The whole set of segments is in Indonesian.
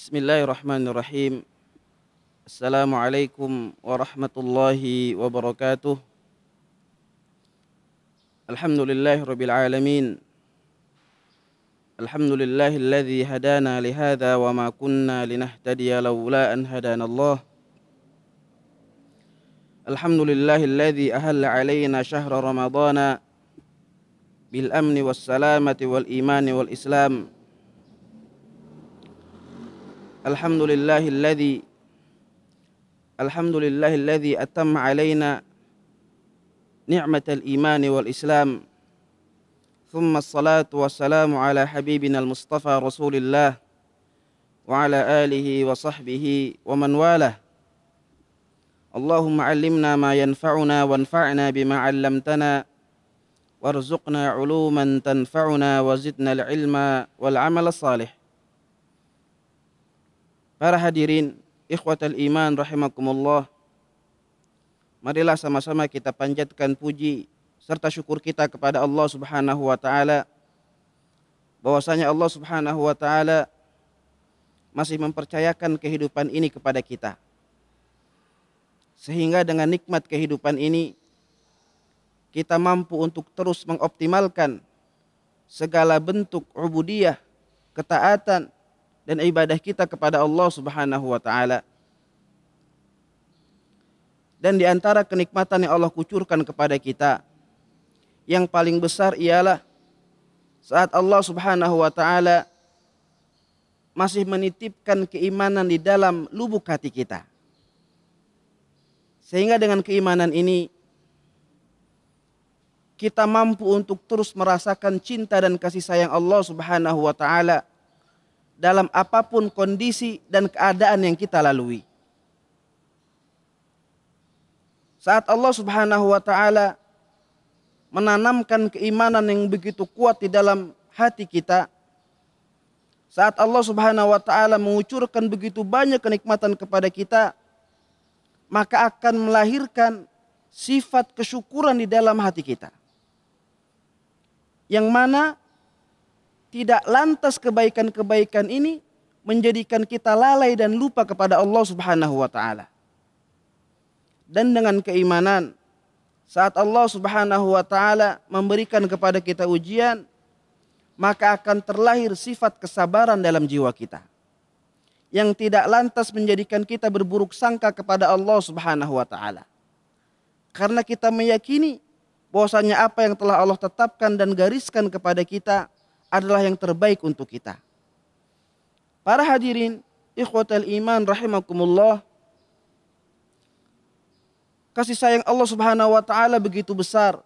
Bismillahirrahmanirrahim. Assalamualaikum warahmatullahi wabarakatuh. Alhamdulillahirabbil alamin. Alhamdulillahilladzi hadana li hadza wa ma kunna linahtadiya laula an hadanallah. Alhamdulillahilladzi ahalla alaina syahra ramadana bil amni was salamati wal imani wal islam. Alhamdulillahilladzi atamma alaina ni'matal imani wal islam. Thumma assalatu wassalamu ala habibina al-mustafa rasulillah wa ala alihi wa sahbihi wa man walah. Allahumma allimna ma yanfa'una wanfa'na bima 'allamtana warzuqna 'uluman tanfa'una wa zidna al-'ilma wal 'amala salih. Para hadirin, ikhwatal iman rahimakumullah. Marilah sama-sama kita panjatkan puji serta syukur kita kepada Allah Subhanahu wa taala, bahwasanya Allah Subhanahu wa taala masih mempercayakan kehidupan ini kepada kita. Sehingga dengan nikmat kehidupan ini kita mampu untuk terus mengoptimalkan segala bentuk ubudiyah, ketaatan dan ibadah kita kepada Allah Subhanahu wa taala. Dan di antara kenikmatan yang Allah kucurkan kepada kita, yang paling besar ialah saat Allah Subhanahu wa taala masih menitipkan keimanan di dalam lubuk hati kita. Sehingga dengan keimanan ini kita mampu untuk terus merasakan cinta dan kasih sayang Allah Subhanahu wa taala dalam apapun kondisi dan keadaan yang kita lalui. Saat Allah Subhanahu wa taala menanamkan keimanan yang begitu kuat di dalam hati kita, saat Allah Subhanahu wa taala mengucurkan begitu banyak kenikmatan kepada kita, maka akan melahirkan sifat kesyukuran di dalam hati kita. Yang mana tidak lantas kebaikan-kebaikan ini menjadikan kita lalai dan lupa kepada Allah Subhanahu wa taala. Dan dengan keimanan, saat Allah Subhanahu wa taala memberikan kepada kita ujian, maka akan terlahir sifat kesabaran dalam jiwa kita, yang tidak lantas menjadikan kita berburuk sangka kepada Allah Subhanahu wa taala. Karena kita meyakini bahwasanya apa yang telah Allah tetapkan dan gariskan kepada kita adalah yang terbaik untuk kita. Para hadirin, ikhwatal iman rahimakumullah. Kasih sayang Allah Subhanahu wa taala begitu besar.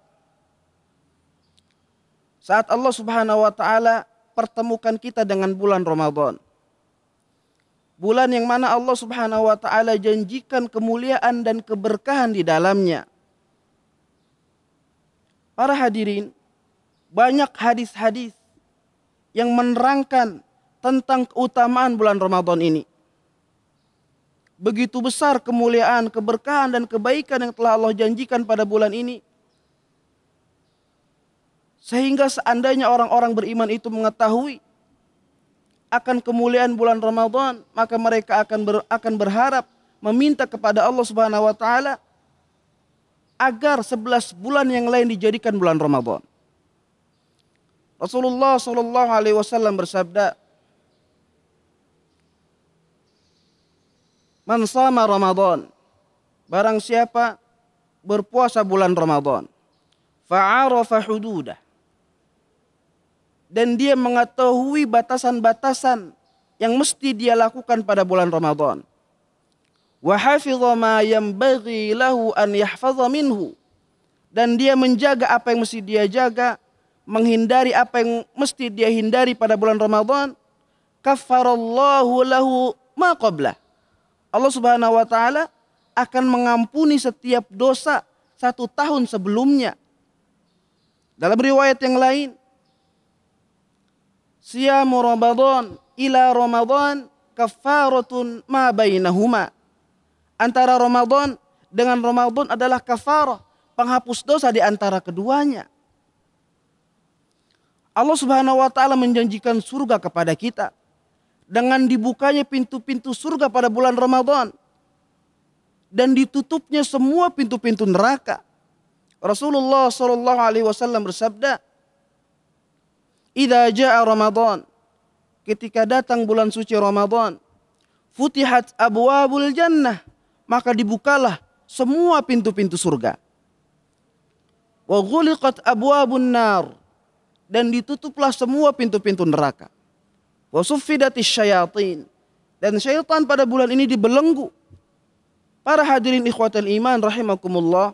Saat Allah Subhanahu wa taala pertemukan kita dengan bulan Ramadan. Bulan yang mana Allah Subhanahu wa taala janjikan kemuliaan dan keberkahan di dalamnya. Para hadirin, banyak hadis-hadis yang menerangkan tentang keutamaan bulan Ramadan ini. Begitu besar kemuliaan, keberkahan dan kebaikan yang telah Allah janjikan pada bulan ini. Sehingga seandainya orang-orang beriman itu mengetahui akan kemuliaan bulan Ramadan, maka mereka akan berharap meminta kepada Allah Subhanahu wa taala agar 11 bulan yang lain dijadikan bulan Ramadan. Rasulullah sallallahu alaihi wasallam bersabda, "Man shama Ramadan," barang siapa berpuasa bulan Ramadan, fa'arafa hududah, dan dia mengetahui batasan-batasan yang mesti dia lakukan pada bulan Ramadan, wa hafidha ma yanbaghi lahu an yahfadha minhu, dan dia menjaga apa yang mesti dia jaga, menghindari apa yang mesti dia hindari pada bulan Ramadan, kaffarallahu lahu ma qablah. Allah Subhanahu wa taala akan mengampuni setiap dosa 1 tahun sebelumnya. Dalam riwayat yang lain, siyamu Ramadan ila Ramadan kaffaratun ma bainahuma. Antara Ramadan dengan Ramadan adalah kafarah, penghapus dosa di antara keduanya. Allah Subhanahu wa taala menjanjikan surga kepada kita dengan dibukanya pintu-pintu surga pada bulan Ramadan dan ditutupnya semua pintu-pintu neraka. Rasulullah sallallahu alaihi wasallam bersabda, "Idza jaa Ramadan," ketika datang bulan suci Ramadan, "futihat abwabul jannah," maka dibukalah semua pintu-pintu surga. "Wa ghuliqat abwabun nar," dan ditutuplah semua pintu-pintu neraka. "Wa suffidatis syayatin," dan syaitan pada bulan ini dibelenggu. Para hadirin ikhwatal iman rahimakumullah,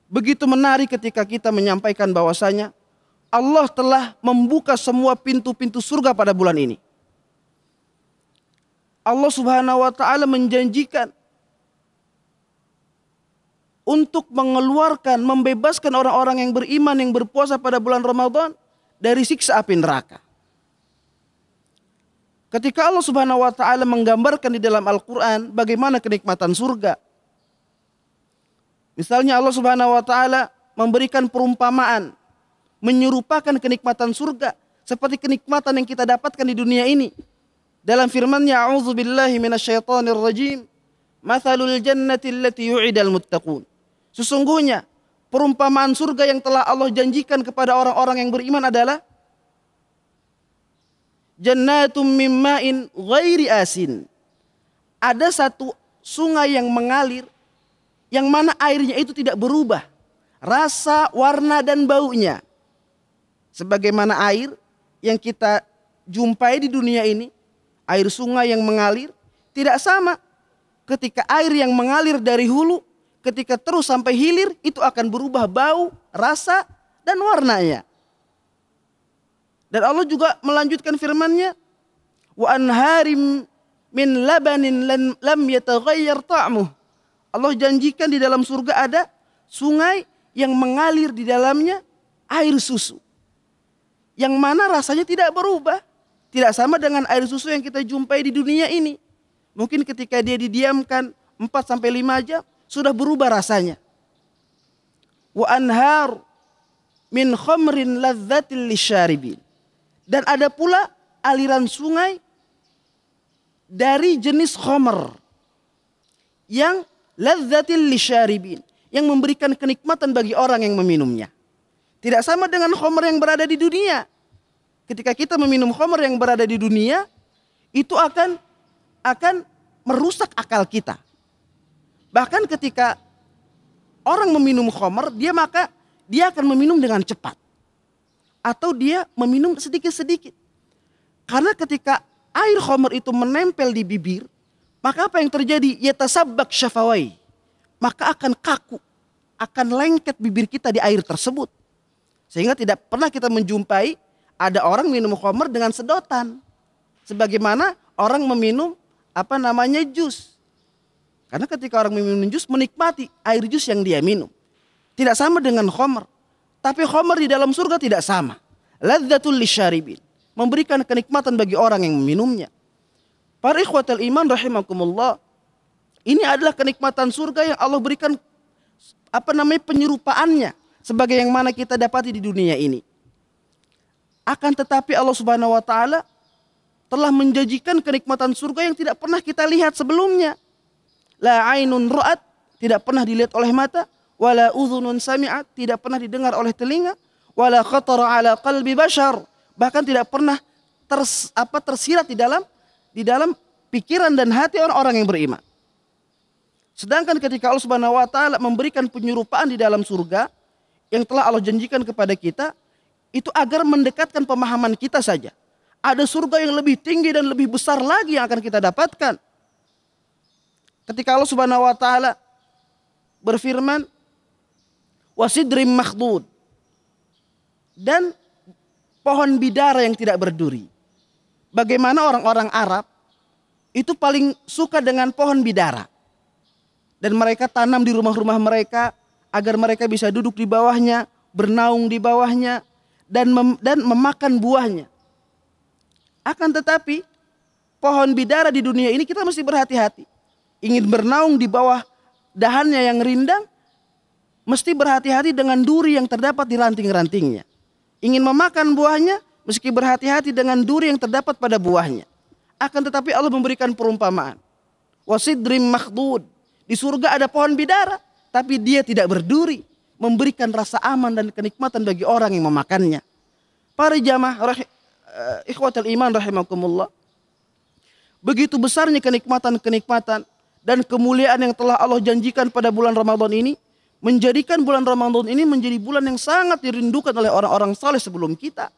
begitu menarik ketika kita menyampaikan bahwasanya Allah telah membuka semua pintu-pintu surga pada bulan ini. Allah Subhanahu wa taala menjanjikan untuk mengeluarkan, membebaskan orang-orang yang beriman yang berpuasa pada bulan Ramadan dari siksa api neraka. Ketika Allah Subhanahu wa taala menggambarkan di dalam Al-Qur'an bagaimana kenikmatan surga. Misalnya Allah Subhanahu wa taala memberikan perumpamaan, menyerupakan kenikmatan surga seperti kenikmatan yang kita dapatkan di dunia ini. Dalam firman-Nya, "A'udzubillahi minasyaitonir rajim. Mathalul jannati allati yu'idal muttaqun." Sesungguhnya perumpamaan surga yang telah Allah janjikan kepada orang-orang yang beriman adalah jannatum min ma'in ghairi asin. Ada satu sungai yang mengalir yang mana airnya itu tidak berubah rasa, warna dan baunya. Sebagaimana air yang kita jumpai di dunia ini, air sungai yang mengalir tidak sama. Ketika air yang mengalir dari hulu, ketika terus sampai hilir, itu akan berubah bau, rasa dan warnanya. Dan Allah juga melanjutkan firman-Nya, "Wa anharim min labanin lam yataghayyar ta'muh." Allah janjikan di dalam surga ada sungai yang mengalir di dalamnya air susu. Yang mana rasanya tidak berubah. Tidak sama dengan air susu yang kita jumpai di dunia ini. Mungkin ketika dia didiamkan 4-5 jam, sudah berubah rasanya. Wa anhar min khamrin ladzatil lisyaribin. Dan ada pula aliran sungai dari jenis khamr yang ladzatil lisyaribin, yang memberikan kenikmatan bagi orang yang meminumnya. Tidak sama dengan khamr yang berada di dunia. Ketika kita meminum khamr yang berada di dunia, itu akan merusak akal kita. Bahkan ketika orang meminum khamr, dia akan meminum dengan cepat. Atau dia meminum sedikit-sedikit. Karena ketika air khamr itu menempel di bibir, maka apa yang terjadi? Yatasabbak syafawai. Maka akan kaku, akan lengket bibir kita di air tersebut. Sehingga tidak pernah kita menjumpai ada orang minum khamr dengan sedotan. Sebagaimana orang meminum jus. Karena ketika orang meminum jus, menikmati air jus yang dia minum. Tidak sama dengan khamr. Tapi khamr di dalam surga tidak sama. Ladzatul lisyaribin. Memberikan kenikmatan bagi orang yang meminumnya. Para ikhwatal iman rahimakumullah. Ini adalah kenikmatan surga yang Allah berikan penyerupaannya. Sebagai yang mana kita dapati di dunia ini. Akan tetapi Allah Subhanahu wa taala telah menjanjikan kenikmatan surga yang tidak pernah kita lihat sebelumnya. La ainun ra'at, tidak pernah dilihat oleh mata. Wala udhunun sami'at, tidak pernah didengar oleh telinga. Wala khatara ala qalbi bashar, bahkan tidak pernah tersirat di dalam pikiran dan hati orang-orang yang beriman. Sedangkan ketika Allah Subhanahu wa taala memberikan penyerupaan di dalam surga yang telah Allah janjikan kepada kita, itu agar mendekatkan pemahaman kita saja. Ada surga yang lebih tinggi dan lebih besar lagi yang akan kita dapatkan. Ketika Allah Subhanahu wa taala berfirman, wasidrim makhdud, dan pohon bidara yang tidak berduri. Bagaimana orang-orang Arab itu paling suka dengan pohon bidara. Dan mereka tanam di rumah-rumah mereka agar mereka bisa duduk di bawahnya, bernaung di bawahnya, dan memakan buahnya. Akan tetapi pohon bidara di dunia ini kita mesti berhati-hati. Ingin bernaung di bawah dahannya yang rindang, mesti berhati-hati dengan duri yang terdapat di ranting-rantingnya. Ingin memakan buahnya, meski berhati-hati dengan duri yang terdapat pada buahnya. Akan tetapi Allah memberikan perumpamaan. Wasidrim makhdud. Di surga ada pohon bidara, tapi dia tidak berduri, memberikan rasa aman dan kenikmatan bagi orang yang memakannya. Para jamaah ikhwatal iman rahimakumullah. Begitu besarnya kenikmatan-kenikmatan dan kemuliaan yang telah Allah janjikan pada bulan Ramadan ini, menjadikan bulan Ramadan ini menjadi bulan yang sangat dirindukan oleh orang-orang saleh sebelum kita.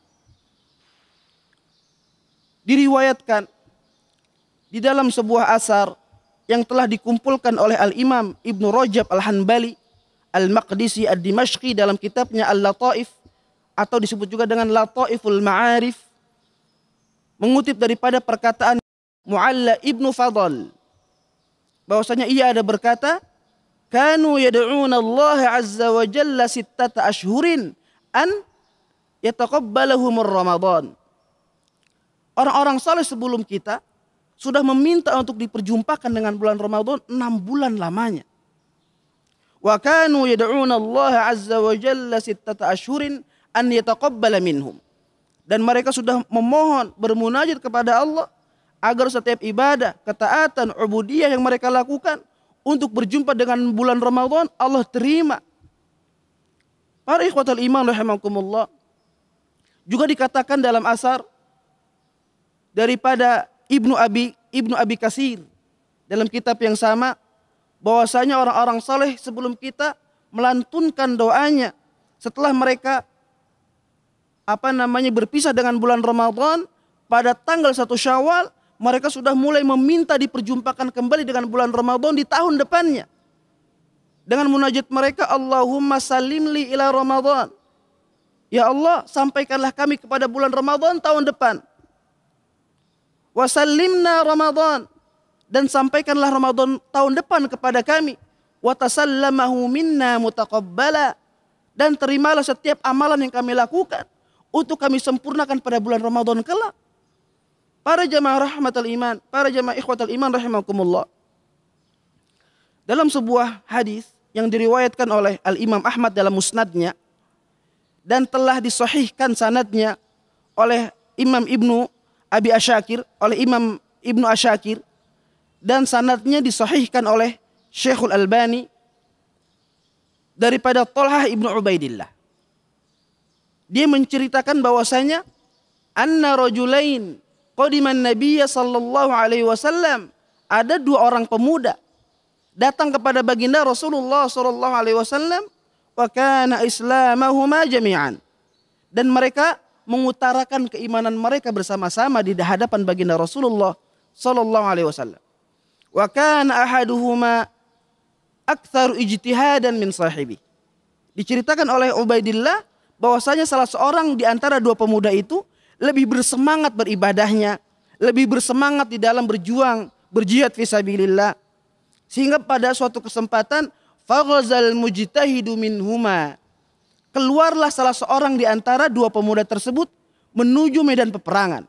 Diriwayatkan di dalam sebuah asar yang telah dikumpulkan oleh Al-Imam Ibnu Rajab Al-Hanbali Al-Maqdisi Ad-Dimashqi dalam kitabnya Al-Lataif, atau disebut juga dengan Lataiful Ma'arif, mengutip daripada perkataan Mu'alla Ibnu Fadl, bahwasanya ia ada berkata, kanu yad'una Allah azza wa jalla sittata ashhurin an yataqabbalahumur Ramadan. Orang-orang saleh sebelum kita sudah meminta untuk diperjumpakan dengan bulan Ramadan 6 bulan lamanya. Wa kanu yad'una Allah azza wa jalla sittata ashhurin an yataqabbala minhum. Dan mereka sudah memohon, bermunajat kepada Allah agar setiap ibadah, ketaatan, ubudiyah yang mereka lakukan untuk berjumpa dengan bulan Ramadan Allah terima. Para ikhwatal iman rahimakumullah, juga dikatakan dalam asar daripada Ibnu Abi Katsir dalam kitab yang sama, bahwasanya orang-orang saleh sebelum kita melantunkan doanya setelah mereka berpisah dengan bulan Ramadan pada tanggal 1 Syawal, mereka sudah mulai meminta diperjumpakan kembali dengan bulan Ramadan di tahun depannya. Dengan munajat mereka, Allahumma salimli ila Ramadan. Ya Allah, sampaikanlah kami kepada bulan Ramadan tahun depan. Wasallimna Ramadan, dan sampaikanlah Ramadan tahun depan kepada kami. Watasallamahu minna mutaqabbala, dan terimalah setiap amalan yang kami lakukan untuk kami sempurnakan pada bulan Ramadan kelak. Para jamaah rahmatul iman, para jamaah ikhwatul iman rahimakumullah. Dalam sebuah hadis yang diriwayatkan oleh Al-Imam Ahmad dalam musnadnya dan telah disahihkan sanadnya oleh Imam Ibnu Abi Asyakir, oleh Imam Ibnu Asyakir, dan sanadnya disahihkan oleh Syekhul Albani daripada Thalhah Ibnu Ubaidillah. Dia menceritakan bahwasanya anna rajulain qadiman nabiyya sallallahu alaihi wasallam, ada 2 orang pemuda datang kepada baginda Rasulullah sallallahu alaihi wasallam, wa kana islamahuma jami'an, dan mereka mengutarakan keimanan mereka bersama-sama di hadapan baginda Rasulullah sallallahu alaihi wasallam. Wa kana ahaduhuma aktsaru ijtihadan min sahibi. Diceritakan oleh Ubaidillah bahwasanya salah seorang di antara 2 pemuda itu lebih bersemangat beribadahnya, lebih bersemangat di dalam berjihad fisabilillah, sehingga pada suatu kesempatan faghazal mujtahidu minhuma, keluarlah salah seorang di antara 2 pemuda tersebut menuju medan peperangan.